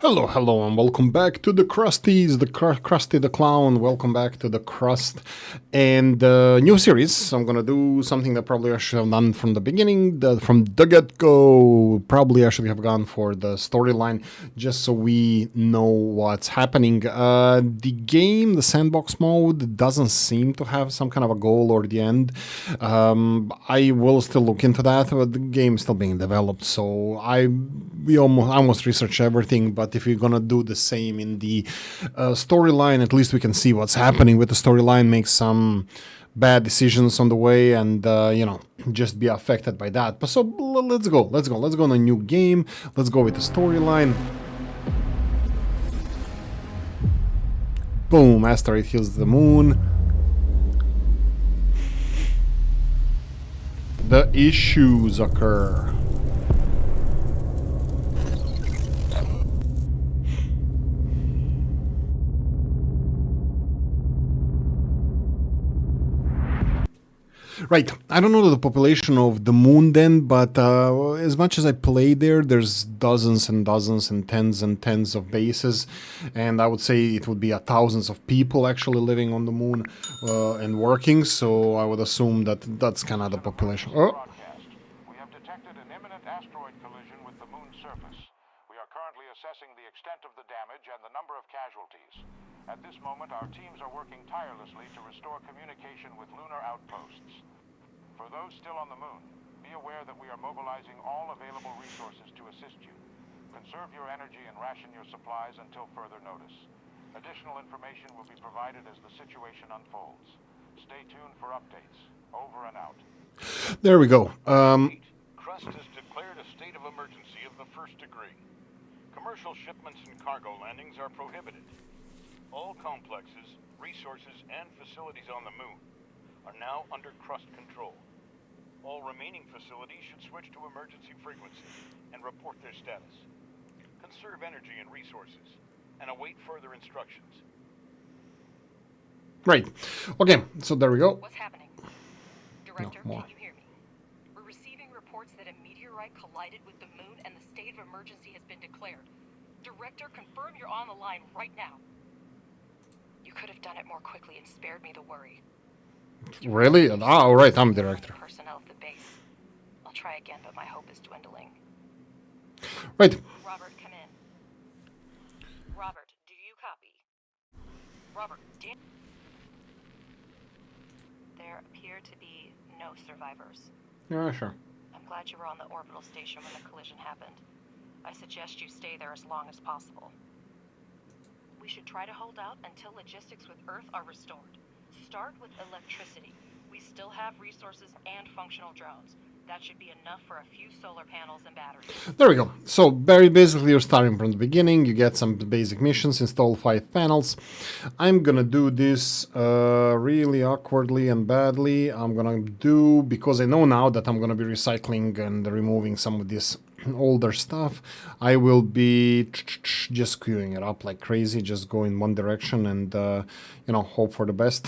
Hello, hello, and welcome back to the Crusties, the Krusty the Clown. Welcome back to the Crust and new series. I'm gonna do something that probably I should have done from the beginning, from the get-go. Probably I should have gone for the storyline, just so we know what's happening. The game, the sandbox mode, doesn't seem to have some kind of a goal or the end. I will still look into that, but the game's still being developed, so we almost researched everything. But if you're gonna do the same in the storyline, at least we can see what's happening with the storyline, make some bad decisions on the way, and just be affected by that. But so let's go on a new game. Let's go with the storyline. Boom, asteroid hits the moon. The issues occur. Right. I don't know the population of the moon then, but as much as I play there, there's dozens and dozens and tens of bases, and I would say it would be thousands of people actually living on the moon and working. So I would assume that that's kind of the population. Oh. We have detected an imminent asteroid collision with the moon's surface. We are currently assessing the extent of the damage and the number of casualties. At this moment, our teams are working tirelessly to restore communication with lunar outposts. For those still on the moon, be aware that we are mobilizing all available resources to assist you. Conserve your energy and ration your supplies until further notice. Additional information will be provided as the situation unfolds. Stay tuned for updates. Over and out. There we go. Crust has declared a state of emergency of the first degree. Commercial shipments and cargo landings are prohibited. All complexes, resources, and facilities on the moon are now under Crust control. All remaining facilities should switch to emergency frequency and report their status. Conserve energy and resources and await further instructions. Right. Okay, so there we go. What's happening? Director, No, can you hear me? We're receiving reports that a meteorite collided with the moon and the state of emergency has been declared. Director, confirm you're on the line right now. You could have done it more quickly and spared me the worry. Really? Ah, all right, I'm director. Personnel of the base. I'll try again, but my hope is dwindling. Right. Robert, come in. Robert, do you copy? Robert, There appear to be no survivors. Yeah, sure. I'm glad you were on the orbital station when the collision happened. I suggest you stay there as long as possible. We should try to hold out until logistics with Earth are restored. Start with electricity. We still have resources and functional drones. That should be enough for a few solar panels and batteries. There we go. So very basically you're starting from the beginning. You get some basic missions, install 5 panels. I'm gonna do this really awkwardly and badly. I'm gonna do, because I know now that I'm gonna be recycling and removing some of this older stuff, I will be just queuing it up like crazy, just go in one direction and hope for the best.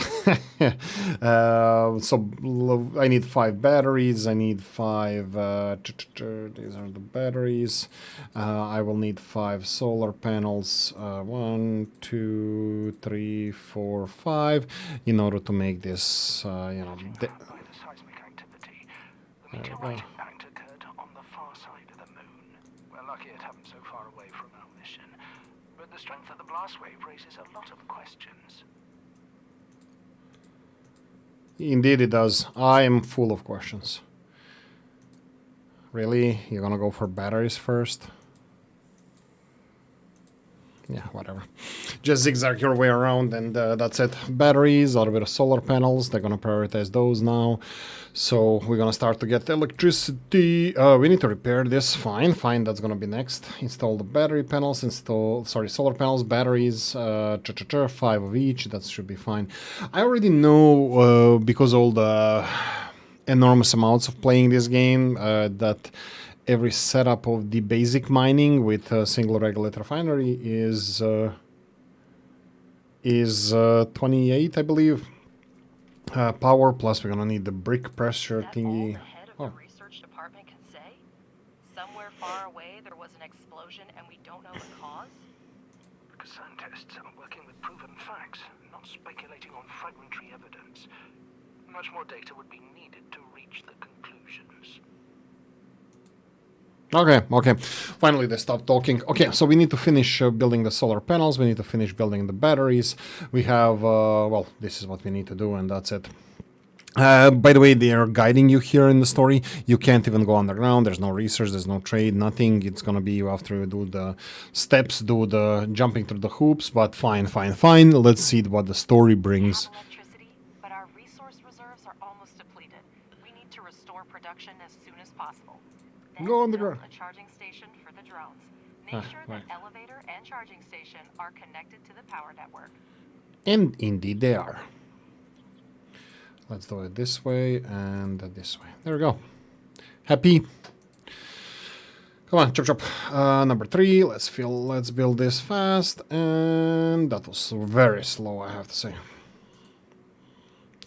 So I need 5 batteries, I need 5 these are the batteries. I will need 5 solar panels, 1 2 3 4 5, in order to make this By the seismic activity, the meteorite impact occurred on the far side of the moon. We're lucky it happened so far away from our mission, but the strength of the blast wave raises a lot of questions. Indeed it does. I am full of questions. Really? You're gonna go for batteries first? Yeah, whatever. Just zigzag your way around and that's it. Batteries, a little bit of solar panels. They're gonna prioritize those now. So we're gonna start to get electricity. We need to repair this. Fine, that's gonna be next. Install the battery panels. Solar panels, batteries. 5 of each. That should be fine. I already know because all the enormous amounts of playing this game that every setup of the basic mining with a single regolith refinery is 28, I believe. Power, plus we're gonna need the brick pressure That's thingy. all the head of the research department can say? Somewhere far away there was an explosion and we don't know the cause? Because scientists are working with proven facts, not speculating on fragmentary evidence. Much more data would be needed to reach the conclusions. Okay. Finally, they stopped talking. Okay, so we need to finish building the solar panels. We need to finish building the batteries. We have, well, this is what we need to do, and that's it. By the way, they are guiding you here in the story. You can't even go underground. There's no research. There's no trade. Nothing. It's gonna be after you do the steps, do the jumping through the hoops. But fine. Let's see what the story brings. We have electricity, but our resource reserves are almost depleted. We need to restore production as soon as possible. Then Go on the build ground. a charging station for the drones. Make sure right. that elevator and charging station are connected to the power network. And indeed they are. Let's do it this way and this way. There we go. Happy. Come on, chop. Number 3. Let's build this fast. And that was very slow, I have to say.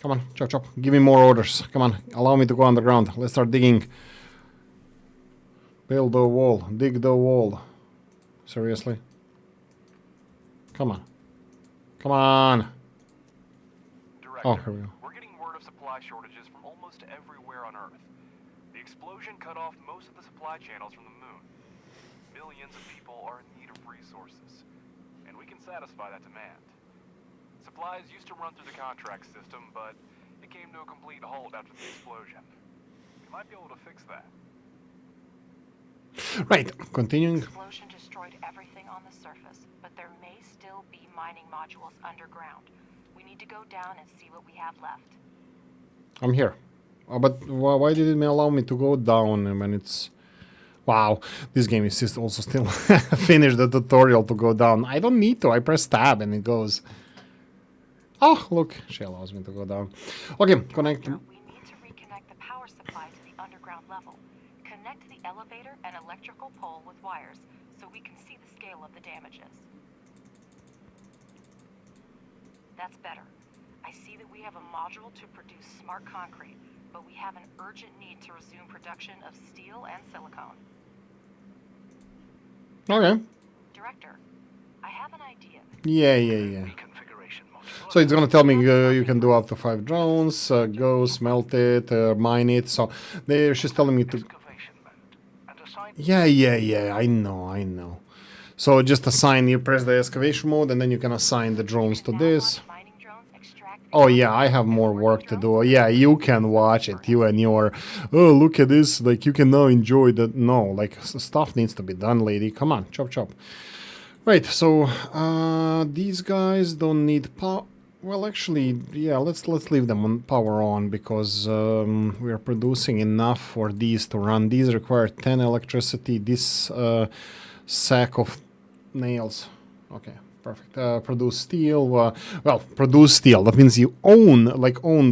Come on, chop. Give me more orders. Come on, allow me to go underground. Let's start digging. Build the wall. Dig the wall. Seriously? Come on. Director, Oh, here we go. we're getting word of supply shortages from almost everywhere on Earth. The explosion cut off most of the supply channels from the moon. Millions of people are in need of resources, and we can satisfy that demand. Supplies used to run through the contract system, but it came to a complete halt after the explosion. We might be able to fix that. Right, continuing. The explosion destroyed everything on the surface, but there may still be mining modules underground. We need to go down and see what we have left. I'm here. Oh, but why did it allow me to go down when it's... Wow, this game is just also still finish the tutorial to go down. I don't need to. I press tab and it goes. Oh, look, she allows me to go down. Okay, connect. We need to reconnect the power supply to the underground level. Connect the elevator and electrical pole with wires so we can see the scale of the damages. That's better. I see that we have a module to produce smart concrete, but we have an urgent need to resume production of steel and silicone. Okay. Director, I have an idea. Yeah. Reconfiguration module. So it's gonna tell me you can do up to 5 drones, go smelt it, mine it. So she's telling me to... Excavation mode. And assign Yeah, I know. So just assign, you press the excavation mode and then you can assign the drones to Now this. watch mining drones extract the Oh yeah, I oxygen have from more working work to do. drones. Yeah, you can watch it. You and your, oh, look at this. Like, you can now enjoy that. No, like, stuff needs to be done, lady. Come on, chop. Right, so these guys don't need power. Well, actually, yeah, let's leave them on power on because we are producing enough for these to run. These require 10 electricity. This sack of nails. Okay, perfect. Produce steel. Well, produce steel. That means you own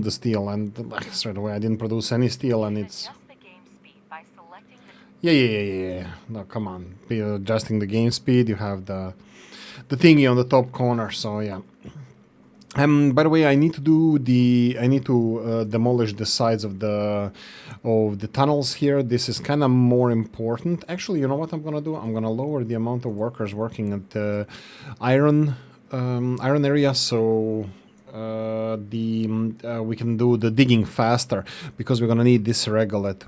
the steel. And straight away, I didn't produce any steel, and it's... Adjust the game speed by selecting the Yeah. No, come on. Be adjusting the game speed. You have the thingy on the top corner. So yeah. By the way, I need to demolish the sides of the tunnels here. This is kind of more important. Actually, you know what I'm gonna do? I'm gonna lower the amount of workers working at the iron area, so we can do the digging faster because we're gonna need this regolith.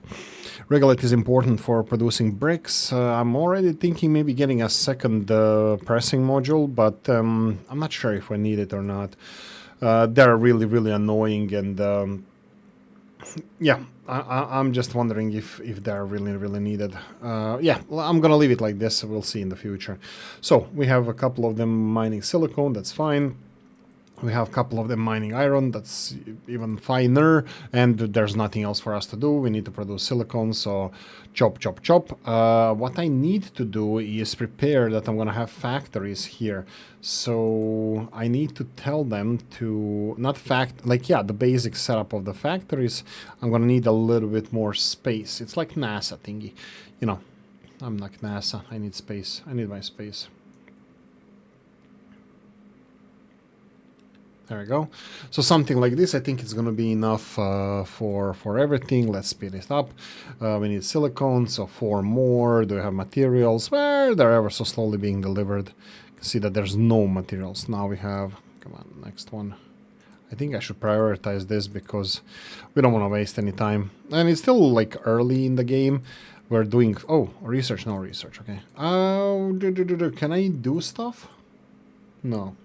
Regolith is important for producing bricks. I'm already thinking maybe getting a second pressing module, but I'm not sure if I need it or not. They're really annoying, and yeah, I'm just wondering if they're really needed. Yeah, well, I'm gonna leave it like this. We'll see in the future. So we have a couple of them mining silicone. That's fine. We have a couple of them mining iron, that's even finer, and there's nothing else for us to do. We need to produce silicone, so chop. What I need to do is prepare that I'm gonna have factories here. So I need to tell them to, the basic setup of the factories. I'm gonna need a little bit more space. It's like NASA thingy. You know, I'm like NASA, I need space. I need my space. There we go. So something like this, I think it's going to be enough for everything. Let's speed it up. We need silicone, so 4 more. Do we have materials? Well, they're ever so slowly being delivered. You can see that there's no materials. Now we have, come on, next one. I think I should prioritize this because we don't want to waste any time. And it's still like early in the game. We're doing, oh, research, no research, okay. Can I do stuff? No.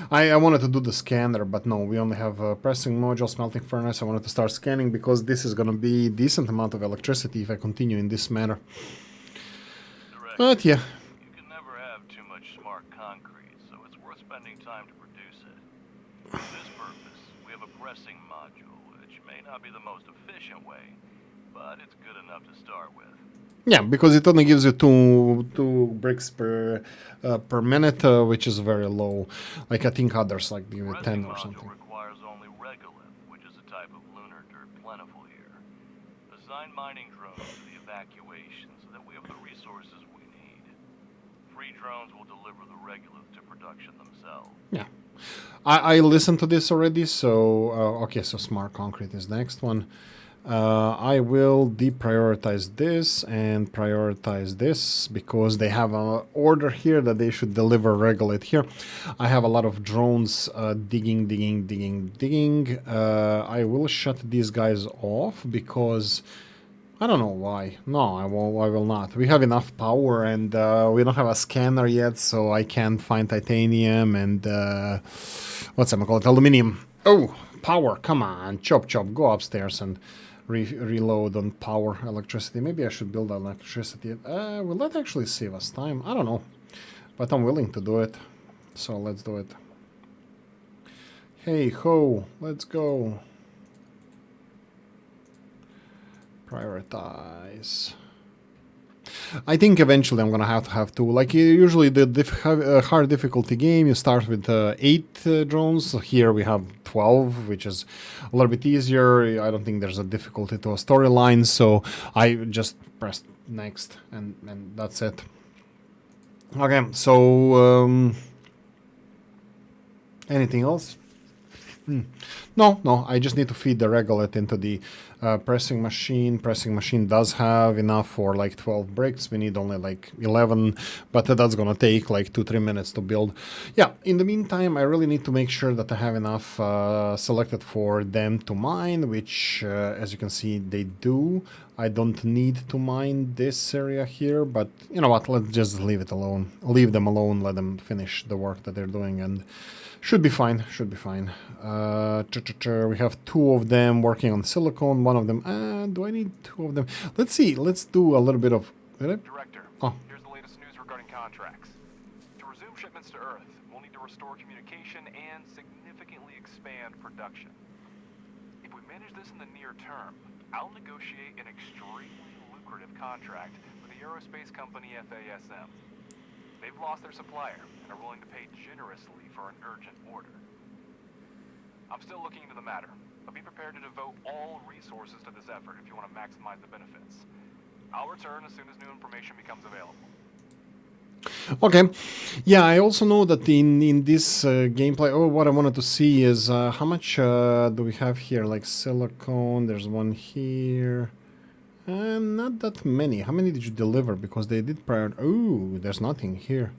I wanted to do the scanner, but no, we only have a pressing module, smelting furnace. I wanted to start scanning because this is going to be a decent amount of electricity if I continue in this manner. But yeah. You can never have too much smart concrete, so it's worth spending time to produce it. For this purpose, we have a pressing module, which may not be the most efficient way, but it's good enough to start with. Yeah, because it only gives you two bricks per minute, which is very low. Like I think others like give you 10 or something. Requires only regolith, which is a type of lunar dirt plentiful here. Assign mining drones to the evacuation so that we have the resources we need. Free drones will deliver the regolith to production themselves. Yeah, I listened to this already. So okay, so smart concrete is the next one. I will deprioritize this and prioritize this because they have an order here that they should deliver regolith here. I have a lot of drones digging. I will shut these guys off because I don't know why. No, I will not. We have enough power and we don't have a scanner yet, so I can't find titanium and what's it called? Aluminium. Oh, power! Come on, chop, go upstairs and reload on power electricity. Maybe I should build electricity. Will that actually save us time? I don't know, but I'm willing to do it. So let's do it. Hey ho, let's go. Prioritize. I think eventually I'm gonna have to have two. Like usually the hard difficulty game, you start with 8 drones. Here we have 12, which is a little bit easier. I don't think there's a difficulty to a storyline, so I just pressed next and that's it. Okay, so anything else? No, I just need to feed the regolith into the pressing machine. Pressing machine does have enough for like 12 bricks. We need only like 11, but that's gonna take like 2-3 minutes to build. Yeah, in the meantime, I really need to make sure that I have enough selected for them to mine, which as you can see, they do. I don't need to mine this area here, but you know what, let's just leave it alone. Leave them alone, let them finish the work that they're doing, and should be fine. We have 2 of them working on silicone. One of them. Do I need 2 of them? Let's see. Let's do a little bit of. Director, Oh. here's the latest news regarding contracts. To resume shipments to Earth, we'll need to restore communication and significantly expand production. If we manage this in the near term, I'll negotiate an extremely lucrative contract with the aerospace company FASM. They've lost their supplier and are willing to pay generously for an urgent order. I'm still looking into the matter, but be prepared to devote all resources to this effort if you want to maximize the benefits. I'll return as soon as new information becomes available. Okay. Yeah, I also know that in this gameplay, what I wanted to see is how much do we have here? Like silicone, there's one here. Not that many. How many did you deliver? Because they did prior. Oh, there's nothing here.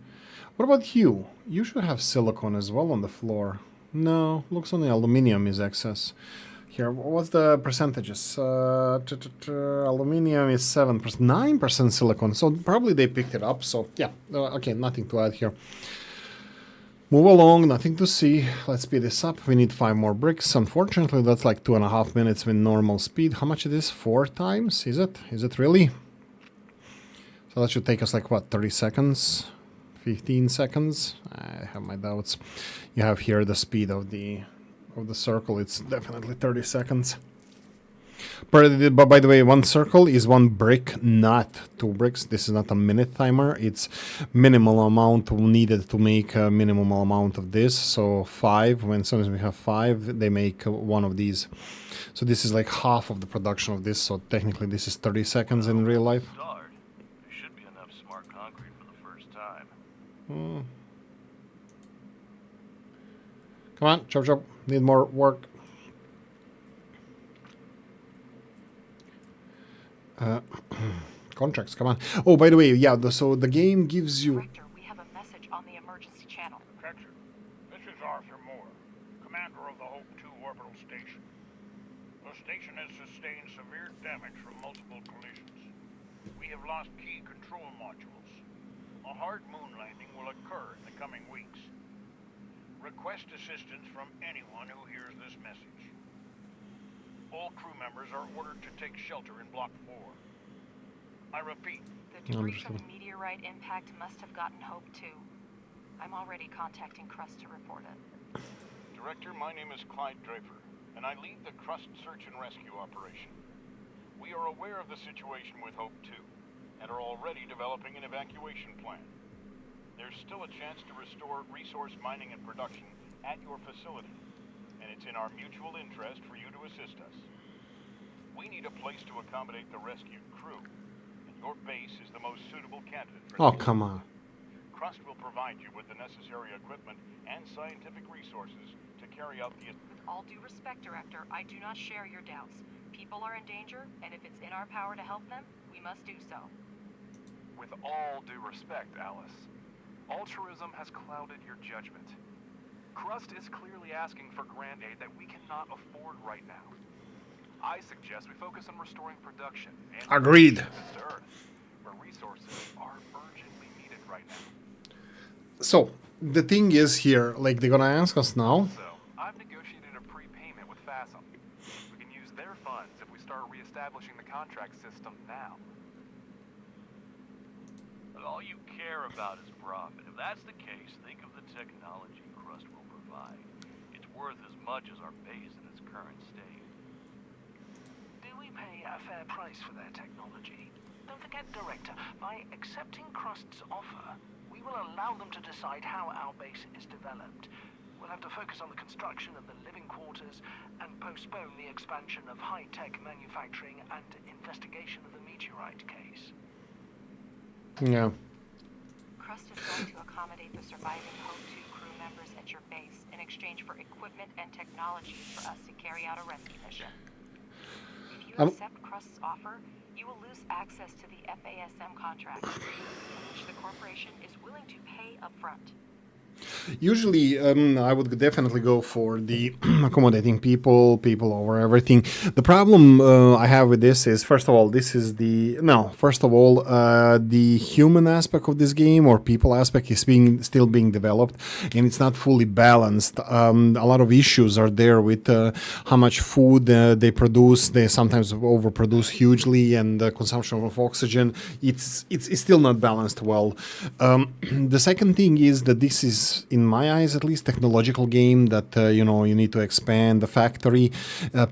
What about you? You should have silicone as well on the floor. No, looks only aluminium is excess. Here, what's the percentages? Aluminium is 7%, 9% silicone. So probably they picked it up. So yeah, okay, nothing to add here. Move along, nothing to see. Let's speed this up. We need 5 more bricks. Unfortunately, that's like 2.5 minutes with normal speed. How much it is? 4 times? Is it? Is it really? So that should take us like what, 30 seconds? 15 seconds? I have my doubts. You have here the speed of the circle. It's definitely 30 seconds. But by the way, 1 circle is 1 brick, not 2 bricks. This is not a minute timer. It's minimal amount needed to make a minimum amount of this. So 5, as soon as we have 5, they make 1 of these. So this is like half of the production of this. So technically this is 30 seconds in real life. There should be enough smart concrete for the first time. Come Come on, chop chop. Need more work. Contracts, come on. Oh, by the way, yeah, so the game gives you... Director, we have a message on the emergency channel. Attention. This is Arthur Moore, commander of the Hope 2 orbital station. The station has sustained severe damage from multiple collisions. We have lost key control modules. A hard moon landing will occur in the coming weeks. Request assistance from anyone who hears this message. All crew members are ordered to take shelter in Block 4. I repeat. The debris from the meteorite impact must have gotten Hope 2. I'm already contacting Crust to report it. Director, my name is Clyde Draper, and I lead the Crust search and rescue operation. We are aware of the situation with Hope 2, and are already developing an evacuation plan. There's still a chance to restore resource mining and production at your facility, and it's in our mutual interest for you to assist us. We need a place to accommodate the rescued crew, and your base is the most suitable candidate for Oh, this. come on. Crust will provide you with the necessary equipment and scientific resources to carry out the... With all due respect, Director, I do not share your doubts. People are in danger, and if it's in our power to help them, we must do so. With all due respect, Alice, altruism has clouded your judgment. Crust is clearly asking for grant aid that we cannot afford right now. I suggest we focus on restoring production and Agreed. shipments to Earth, where resources are urgently needed right now. So, the thing is here, like, they're gonna ask us now. So, I've negotiated a prepayment with FASM. We can use their funds if we start reestablishing the contract system now. But all you care about is profit. If that's the case, think of the technology Crust will provide. It's worth as much as our base in its current state. Do we pay a fair price for their technology? Don't forget, Director, by accepting Crust's offer, we will allow them to decide how our base is developed. We'll have to focus on the construction of the living quarters and postpone the expansion of high-tech manufacturing and investigation of the meteorite case. Yeah. Crust is going to accommodate the surviving Hope 2 crew members at your base in exchange for equipment and technologies for us to carry out a rescue mission. If you accept Crust's offer, you will lose access to the FASM contract, which the corporation is willing to pay upfront. Usually, I would definitely go for the accommodating people over everything. The problem I have with this is, first of all, the human aspect of this game or people aspect is still being developed, and it's not fully balanced. A lot of issues are there with how much food they produce. They sometimes overproduce hugely, and the consumption of oxygen. It's still not balanced well. The second thing is that this is, in my eyes at least, technological game that you need to expand the factory.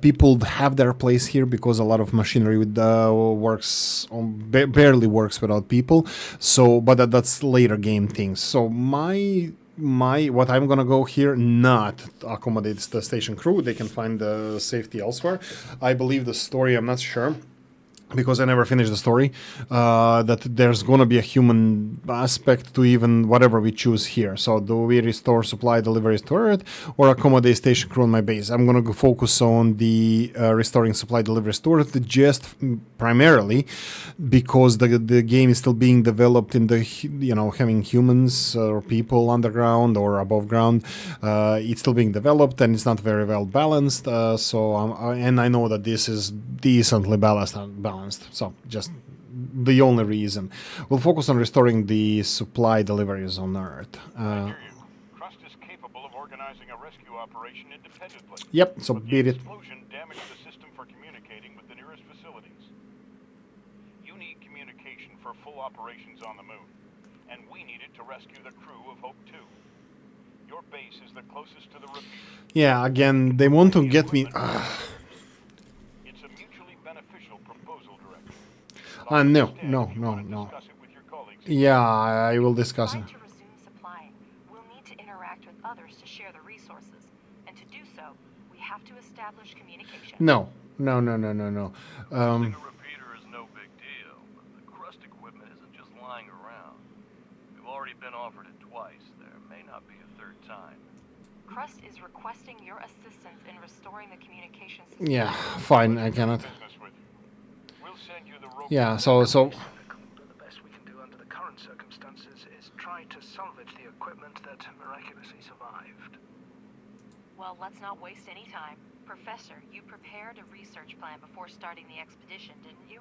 People have their place here because a lot of machinery barely works without people. So, but that's later game things. So what I'm gonna go here, not accommodates the station crew. They can find the safety elsewhere. I believe the story, I'm not sure, because I never finished the story, that there's going to be a human aspect to even whatever we choose here. So do we restore supply deliveries to Earth or accommodate station crew on my base? I'm going to focus on the restoring supply deliveries to Earth, just primarily because the game is still being developed in the, having humans or people underground or above ground. It's still being developed and it's not very well balanced. And I know that this is decently balanced. So just the only reason. We'll focus on restoring the supply deliveries on Earth. I hear you. Crust is capable of organizing a rescue operation independently. Yep, so but beat the it. explosion damaged the system for communicating with the nearest facilities. You need communication for full operations on the moon, and we need it to rescue the crew of Hope 2. Your base is the closest to the repeater. Yeah, again, they want to get me... It's a mutually beneficial proposal, Director. No. Discuss it with your colleagues. Yeah, I will discuss it. To resume supplying, we'll need to interact with others to share the resources. And to do so, we have to establish communication. No. Using a repeater is no big deal, but the Crust equipment isn't just lying around. We've already been offered it twice. There may not be a third time. Crust is requesting your assistance in restoring the communication system. Yeah, fine, I cannot. Business with you. We'll send you the rope. Yeah, so The best we can do under the current circumstances is try to salvage the equipment that miraculously survived. Well, let's not waste any time. Professor, you prepared a research plan before starting the expedition, didn't you?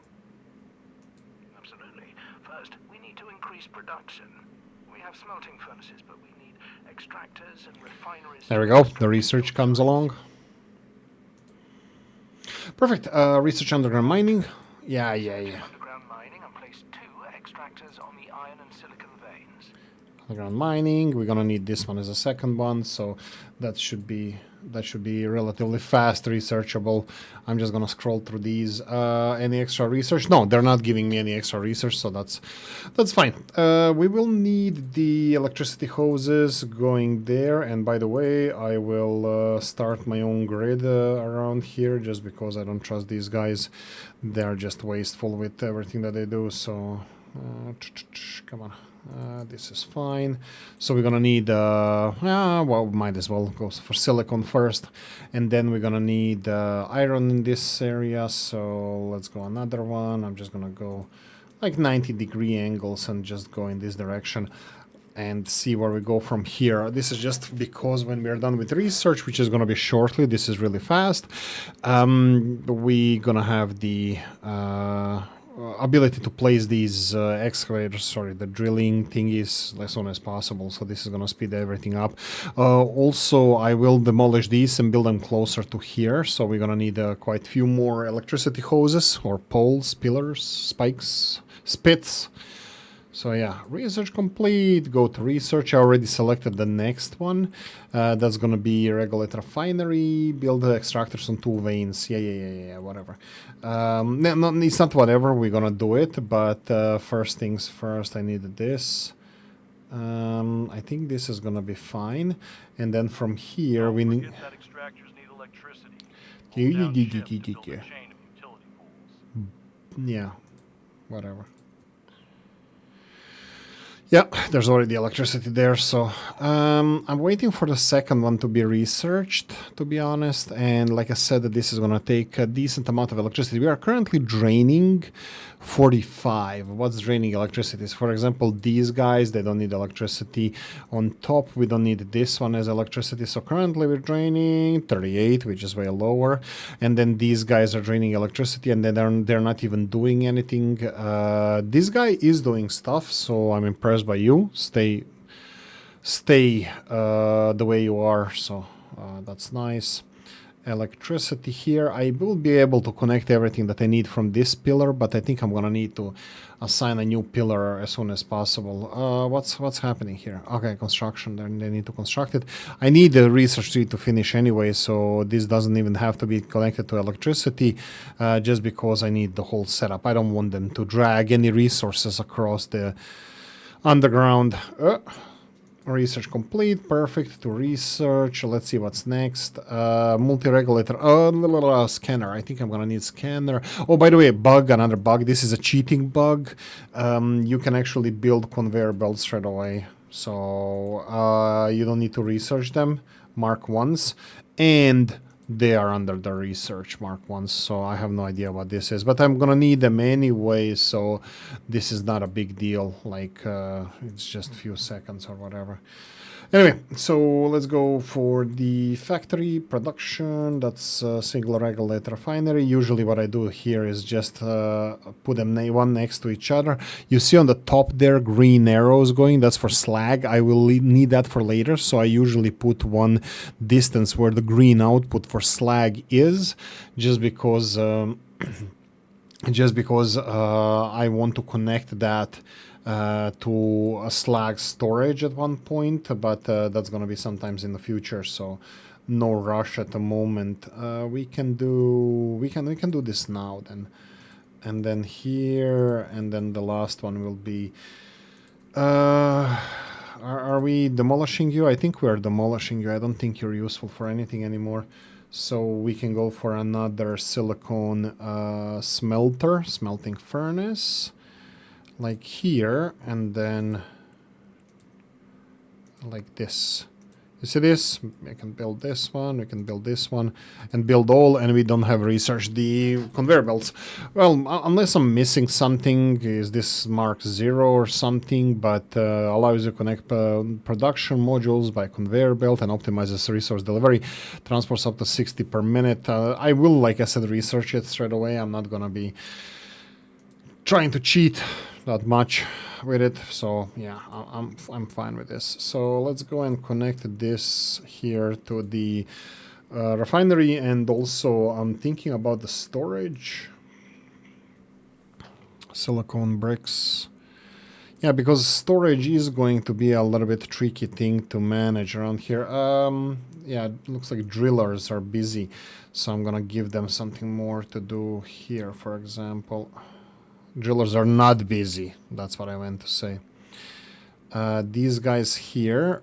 Absolutely. First, we need to increase production. We have smelting furnaces, but we need extractors and refineries. there we go. The research comes along. Perfect. Research underground mining. Yeah. Underground mining and place 2 extractors on the iron and silicon veins. Underground mining. We're gonna need this one as a second one, so that should be relatively fast researchable. I'm just gonna scroll through these. Any extra research? No, they're not giving me any extra research, so that's fine. We will need the electricity hoses going there, and by the way, I will start my own grid around here just because I don't trust these guys. They're just wasteful with everything that they do. So come on. This is fine. So we're gonna need, well, might as well go for silicon first, and then we're gonna need iron in this area. So let's go another one. I'm just gonna go like 90-degree angles and just go in this direction and see where we go from here. This is just because when we're done with research, which is gonna be shortly, this is really fast. We're gonna have the ability to place these excavators, the drilling thingies as soon as possible, so this is gonna speed everything up. Also, I will demolish these and build them closer to here, so we're gonna need quite a few more electricity hoses or poles, pillars, spikes, spits. So yeah, research complete. Go to research. I already selected the next one. That's gonna be regulator refinery. Build the extractors on 2 veins. Yeah, whatever. No, it's not whatever. We're gonna do it. But first things first, I need this. I think this is gonna be fine. And then from here, we need. That extractors need electricity. Yeah, whatever. Yeah, there's already electricity there, so I'm waiting for the second one to be researched, to be honest, and like I said, this is going to take a decent amount of electricity. We are currently draining 45. What's draining electricity? For example, these guys, they don't need electricity. On top, we don't need this one as electricity, so currently we're draining 38, which is way lower, and then these guys are draining electricity, and then they're not even doing anything. This guy is doing stuff, so I'm impressed by you. Stay the way you are, so that's nice. Electricity here, I will be able to connect everything that I need from this pillar, but I think I'm gonna need to assign a new pillar as soon as possible. What's happening here? Okay, construction, then they need to construct it. I need the research tree to finish anyway, so this doesn't even have to be connected to electricity, just because I need the whole setup. I don't want them to drag any resources across the underground. Research complete. Perfect. To research. Let's see what's next. Multi-regulator. Scanner. I think I'm gonna need scanner. Oh, by the way, another bug. This is a cheating bug. You can actually build conveyor belts straight away. So you don't need to research them. Mark 1s. And they are under the research Mark 1s, so I have no idea what this is, but I'm gonna need them anyway, so this is not a big deal, like it's just a few seconds or whatever. Anyway, so let's go for the factory production. That's a single regulator refinery. Usually what I do here is just put them one next to each other. You see on the top there green arrows going, that's for slag. I will need that for later, so I usually put one distance where the green output for slag is, just because I want to connect that to a slag storage at one point, but that's gonna be sometimes in the future, so no rush at the moment. We can do this now then, and then here, and then the last one will be are we demolishing you? I think we are demolishing you. I don't think you're useful for anything anymore, so we can go for another silicone smelting furnace, like here, and then like this. You see this? We can build this one, we can build this one, and build all, and we don't have researched the conveyor belts. Well, unless I'm missing something, is this mark 0 or something, but allows you to connect production modules by conveyor belt and optimizes resource delivery, transports up to 60 per minute. I will, like I said, research it straight away. I'm not gonna be trying to cheat that much with it, so yeah, I'm fine with this. So let's go and connect this here to the refinery, and also I'm thinking about the storage. Silicone bricks. Yeah, because storage is going to be a little bit tricky thing to manage around here. Yeah, it looks like drillers are busy, so I'm gonna give them something more to do here, for example. Drillers are not busy. That's what I meant to say. These guys here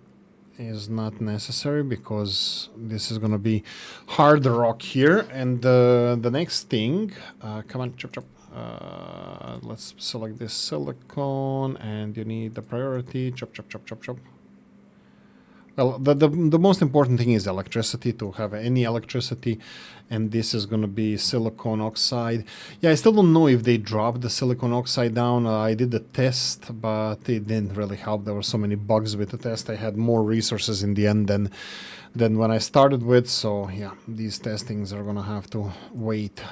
is not necessary because this is going to be hard rock here. And the next thing, come on, chop chop. Let's select this silicone, and you need the priority. Chop chop chop chop chop. Well, the most important thing is electricity, to have any electricity, and this is going to be silicon oxide. Yeah, I still don't know if they dropped the silicon oxide down. I did the test, but it didn't really help. There were so many bugs with the test. I had more resources in the end than when I started with, so yeah, these testings are gonna have to wait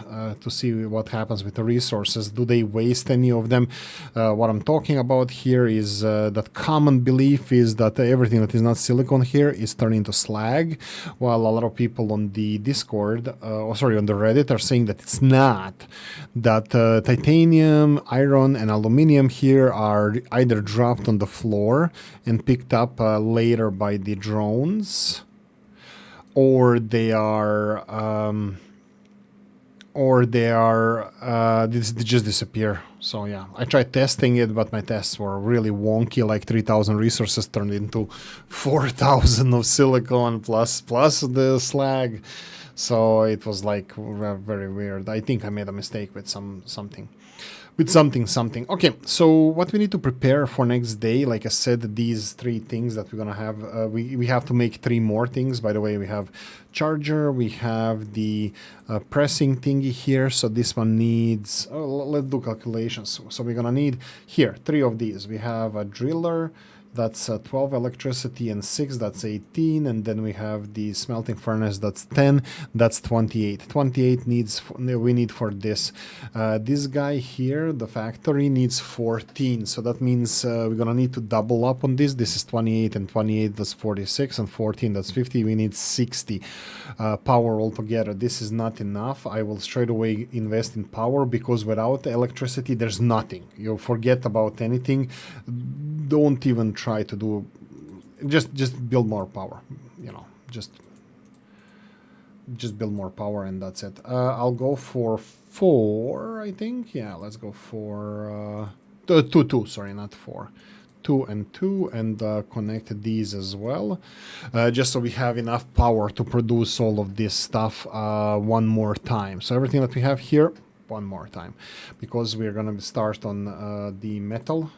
to see what happens with the resources. Do they waste any of them? What I'm talking about here is that common belief is that everything that is not silicon here is turning to slag, while a lot of people on the Discord, on the Reddit, are saying that it's not, that titanium, iron, and aluminum here are either dropped on the floor and picked up later by the drones, or they just disappear. So yeah, I tried testing it, but my tests were really wonky. Like 3,000 resources turned into 4,000 of silicon plus the slag. So it was like very weird. I think I made a mistake with something. Okay, so what we need to prepare for next day, like I said, these 3 things that we're gonna have, we have to make 3 more things. By the way, we have charger, we have the pressing thingy here, so this one needs, let's do calculations. So we're gonna need here 3 of these. We have a driller, that's 12 electricity, and 6, that's 18, and then we have the smelting furnace, that's 10, that's 28. 28 we need for this. This guy here, the factory, needs 14, so that means we're gonna need to double up on this. This is 28, and 28, that's 46, and 14, that's 50. We need 60 power altogether. This is not enough. I will straight away invest in power, because without electricity, there's nothing. You forget about anything. Don't even try to do, just build more power, you know, just build more power, and that's it. I'll go for 4, I think. Yeah, let's go for 2, sorry, not 4. 2 and 2, and connect these as well, just so we have enough power to produce all of this stuff one more time. So everything that we have here, one more time, because we're gonna start on the metal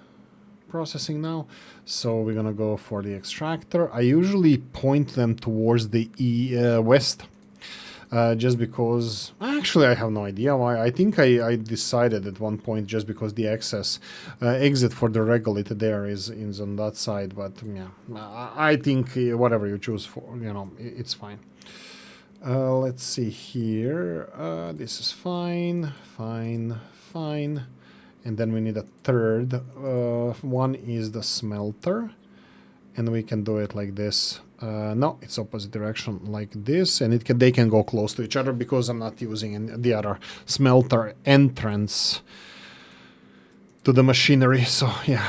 processing now. So we're gonna go for the extractor. I usually point them towards the west, just because, actually I have no idea why. I think I decided at one point, just because the exit for the regulator there is on that side, but yeah, I think whatever you choose for, you know, it's fine. Let's see here. This is fine. And then we need a third. One is the smelter, and we can do it like this. No, it's opposite direction, like this, and they can go close to each other, because I'm not using the other smelter entrance to the machinery. So yeah,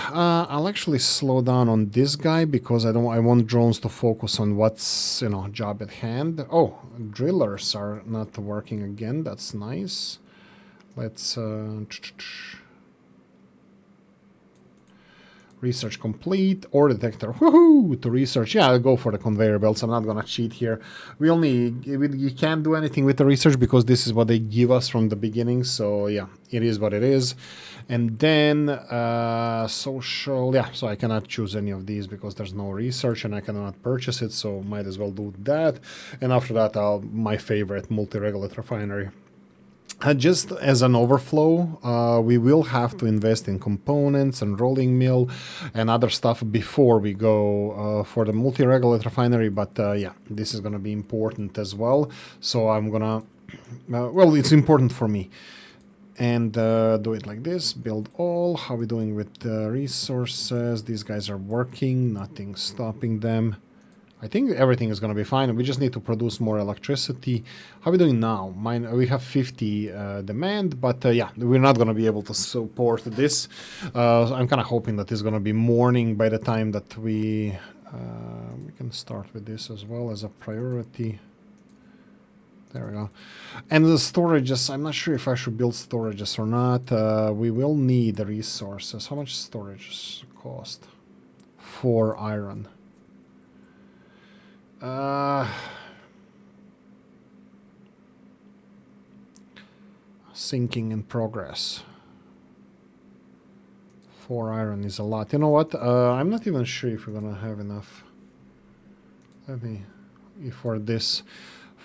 I'll actually slow down on this guy, because I want drones to focus on what's, you know, job at hand. Oh, drillers are not working again. That's nice. Let's Research complete. Ore detector. Woohoo! To research. Yeah, I'll go for the conveyor belts. I'm not gonna cheat here. You can't do anything with the research because this is what they give us from the beginning. So yeah, it is what it is. And then social. Yeah, so I cannot choose any of these because there's no research and I cannot purchase it. So might as well do that. And after that, my favorite, multi-regolith refinery. Just as an overflow, we will have to invest in components and rolling mill and other stuff before we go for the multi-regolith refinery. But yeah, this is going to be important as well. So I'm going to, well, it's important for me. And do it like this, build all. How are we doing with resources? These guys are working, nothing stopping them. I think everything is going to be fine. We just need to produce more electricity. How are we doing now? We have 50 demand, but yeah, we're not going to be able to support this. I'm kind of hoping that it's going to be morning by the time that we can start with this as well as a priority. There we go. And the storages, I'm not sure if I should build storages or not. We will need the resources. How much storages cost? 4 iron. Sinking in progress. 4 iron is a lot. You know what? I'm not even sure if we're gonna have enough. Let me. For this,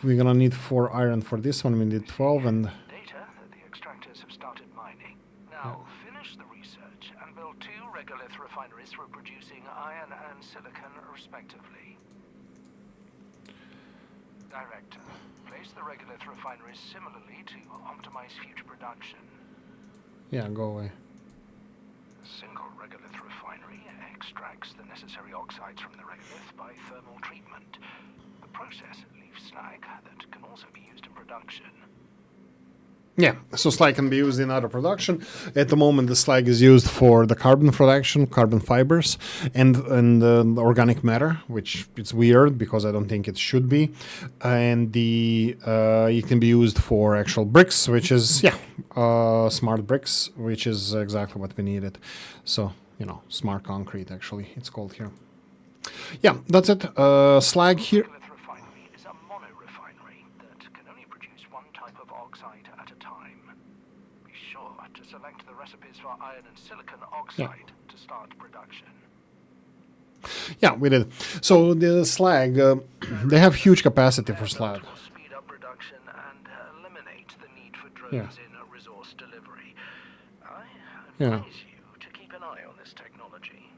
we're gonna need 4 iron for this one. We need 12 and. Data that the extractors have started mining. Now finish the research and build 2 regolith refineries for producing iron and silicon, respectively. Director, place the regolith refineries similarly to optimize future production. Yeah, go away. A single regolith refinery extracts the necessary oxides from the regolith by thermal treatment. The process leaves slag that can also be used in production. Yeah, so slag can be used in other production. At the moment, the slag is used for the carbon production, carbon fibers, and organic matter, which it's weird because I don't think it should be. And it can be used for actual bricks, which is smart bricks, which is exactly what we needed. So smart concrete actually, it's called here. Yeah, that's it. Slag here. Select the recipes for iron and silicon oxide to start production. Yeah, we did. So the slag, they have huge capacity for slag. Will speed up production and eliminate the need for drones in resource delivery. I advise you to keep an eye on this technology.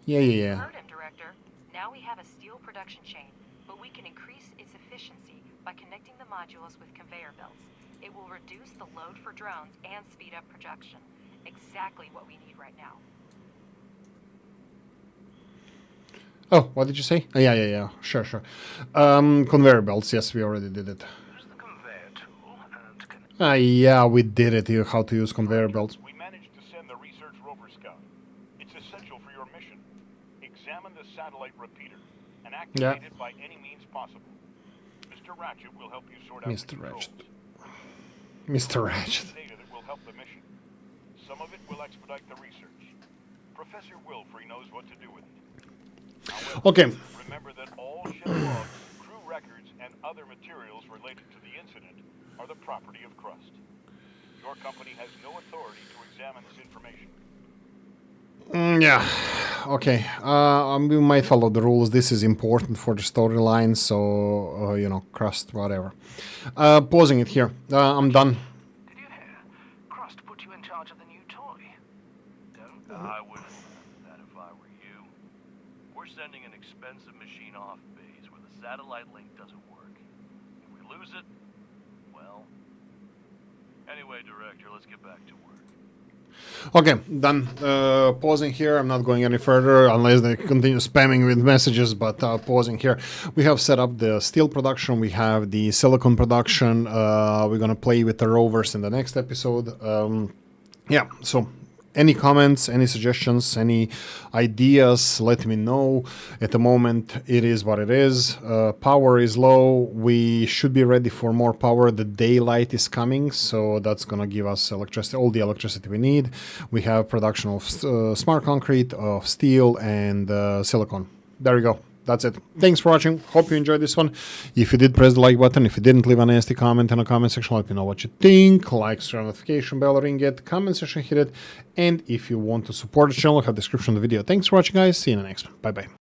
Yeah. Heard him, Director. Now we have a steel production chain, but we can increase its efficiency by connecting the modules with conveyor belts. It will reduce the load for drones and speed up production. Exactly what we need right now. Oh, what did you say? Oh, yeah. Sure. Conveyor belts. Yes, we already did it. Use the conveyor tool and yeah, we did it. How to use conveyor belts. We managed to send the research rover scout. It's essential for your mission. Examine the satellite repeater and activate it by any means possible. Mr. Ratchet will help you sort out Mr. Ratchet. Mr. Ratchet. Data that will help the mission. Some of it will expedite the research. Professor Wilfrey knows what to do with it. However, Okay. remember that all ship logs, crew records, and other materials related to the incident are the property of Crust. Your company has no authority to examine this information. Yeah. Okay. We might follow the rules. This is important for the storyline, so Crust, whatever. Pausing it here. I'm done. Did you hear? Crust put you in charge of the new toy. Don't. I wouldn't do that if I were you. We're sending an expensive machine off base where the satellite link doesn't work. If we lose it, well. Anyway, Director, let's get back to work. Okay, done. Pausing here. I'm not going any further unless they continue spamming with messages, but pausing here. We have set up the steel production. We have the silicon production. We're going to play with the rovers in the next episode. Yeah, so Any comments, any suggestions, any ideas, let me know. At the moment, it is what it is. Power is low. We should be ready for more power. The daylight is coming, so that's going to give us electricity, all the electricity we need. We have production of smart concrete, of steel, and silicon. There we go. That's it. Thanks for watching. Hope you enjoyed this one. If you did, press the like button. If you didn't, leave a nasty comment in the comment section. Let me know what you think. Like, share, notification bell, ring it, comment section, hit it. And if you want to support the channel, have the description of the video. Thanks for watching, guys. See you in the next one. Bye-bye.